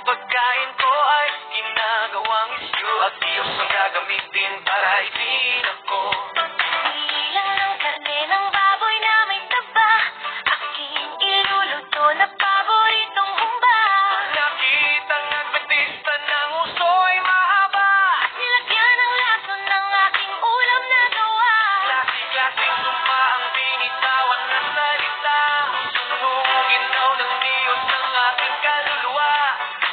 Pagkain ko ay ginagawang isyo at Diyos ang gagamitin para ibin ako. Nilang ng karne ng baboy na may taba, aking iluluto na paboritong humba. Nakitang adventista ng uso'y mahaba, Nilagyan ng lason ng aking ulam na gawa. klase-klaseng suma ang binitawan na salita. Sunugin daw ng Diyos ang aking kaluluwa.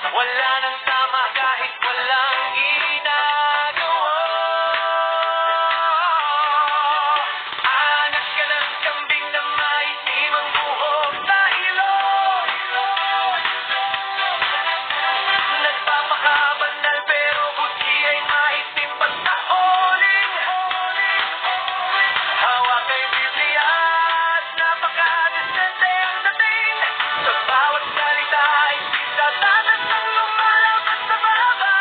Wala nang tama kahit walang ginagawa. Anak ka ng kambing na maitim ang buhok sa ilong. Nagpapakabanal pero buti ay maitim pa sa uling. Hawak kay Biblia at napakadesente ang dating. Sa bawat salita ay sitatanas ang lumalabas sa baba.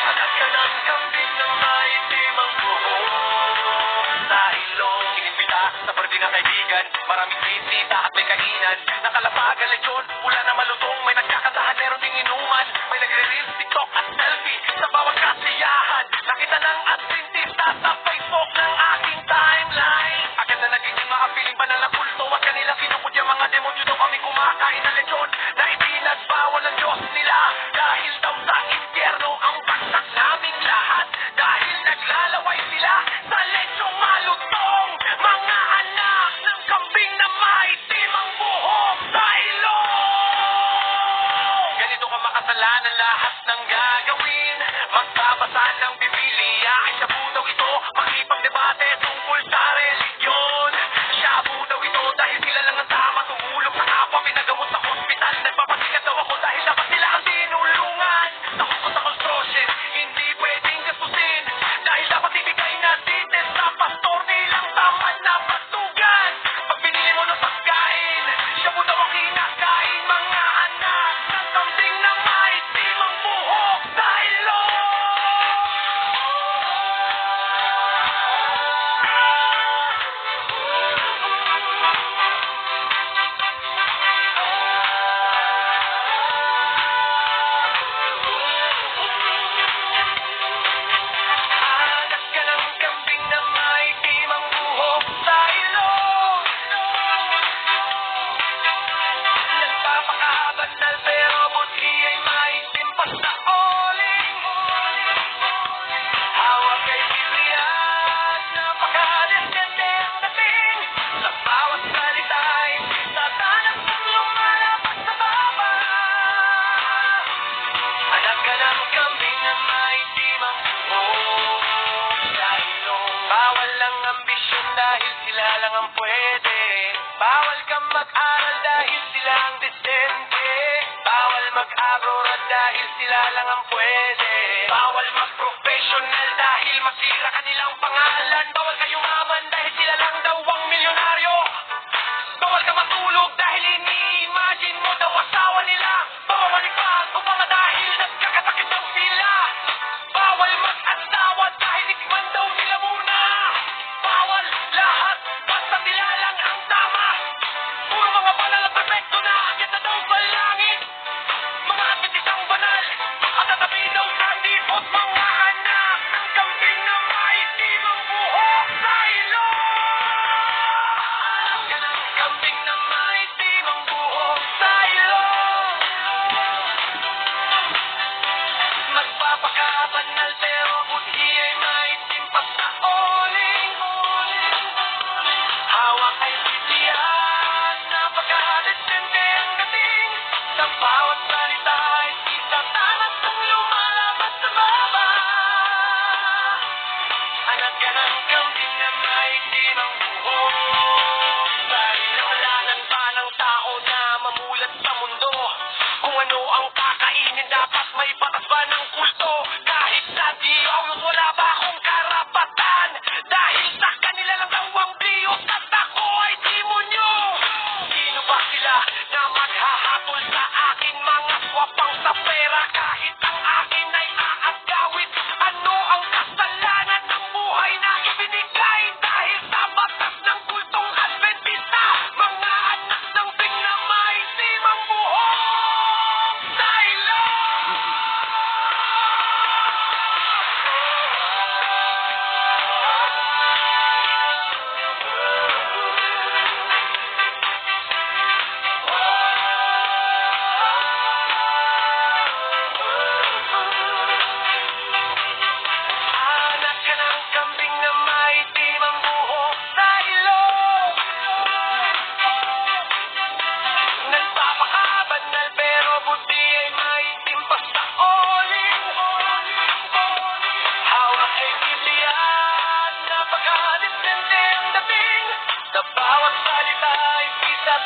Anak ka ng kambing na maitim ang buhok sa ilong. Inimbita sa party ng kaibigan, maraming bisita at may kainan. Nakalapag ang lechon, wala na malutong, may nagkakantahan, meron ding inuman. May nagre-reels, TikTok at selfie sa bawat kasiyahan. Nakita ng adventista sa Facebook ng aking timeline. Agad na naging yung mga piling banal na kulto at kanila kinukod yung mga demonyo daw kami kumakain ng lechon na ipinagbawal ng Diyos nila. Dahil daw sa impyerno ang bagsak naming lahat. Dahil naglalaway sila sa lechong malutong. Mga anak ng kambing na maitim ang buhok sa ilong. Ganito ka makasalanan lahat ng gagawin. Magbabasa ng Biblia ay shabu daw ito. Makipagdebate tungkol sa religion. Shabu daw ito dahil sila lang ang tama. Tumulong sa kapwa, pinagamot sa hospital. Nagpapasikat daw ako dahil dapat sila ang tinulungan. Takot ko sa construction, hindi pwedeng gastusin. Dahil dapat ibigay na tites sa pastor nilang tamad na patugan. Pag binili mo ng pagkain, shabu daw ang kinakain. Mga anak ng kambing na maitim ang buhok sa ilong. Anak ka ng kambing na maitim ang buhok sa ilong. Nagpapakabanal pero buti ay maitim pa sa uling. Hawak kay Biblia at napakadesente ang dating. Sa bawat salita ay sitatanas ang lumalabas sa baba. Anak ka ng kambing na maitim ang buhok sa ilong. Bawal ang ambisyon dahil sila lang ang pwede. Bawal kang mag-aral dahil sila ang disente. Bawal mag-abroad dahil sila lang ang pwede. Bawal mag-professional dahil masira kanilang pangalan. Bawal ka yumaman dahil sila lang daw ang milyonaryo. Bawal ka matulog dahil ini-imagine mo daw asawa nila. Bawal malipad o mga dahil nagkakasakit daw sila. Bawal mag-asawa dahil itikman daw nila muna. Bawal lahat basta sila lang ang tama. Puro mga banal at perfecto na akyat na daw sa langit. Mga adventisang banal at tatabi daw sa dipot. Mga anak ng kambing na maitim ang buhok sa ilong. Anak ka ng kambing na maitim ang buhok sa ilong. Magpapakabanal pero buti ay maitim pa sa uling. Hawak ay Biblia at napakadesente ang dating. Sa bawat salita ay sitatanas ang lumalabas sa baba. Anak ka ng kambing na maitim ang buhok sa ilong. Kasalanan ba ng tao na mamulat sa mundo? Kung ano ang kakainin dapat may batas ba ng kulto? Kahit sa Diyos wala ba akong karapatan? Dahil sa kanila lang daw ang Diyos at ako ay demonyo. Sino ba sila na maghahatol sa akin? Mga swapang sa pera kahit ang akin ay aagawin. Ano ang kasalanan ng buhay na ibinigay? Dahil sa batas ng kultong Adventista, mga anak ng bing na maitim ang buhok. tiyak, napaka-depende ang dating. Sa bawat salita ay isip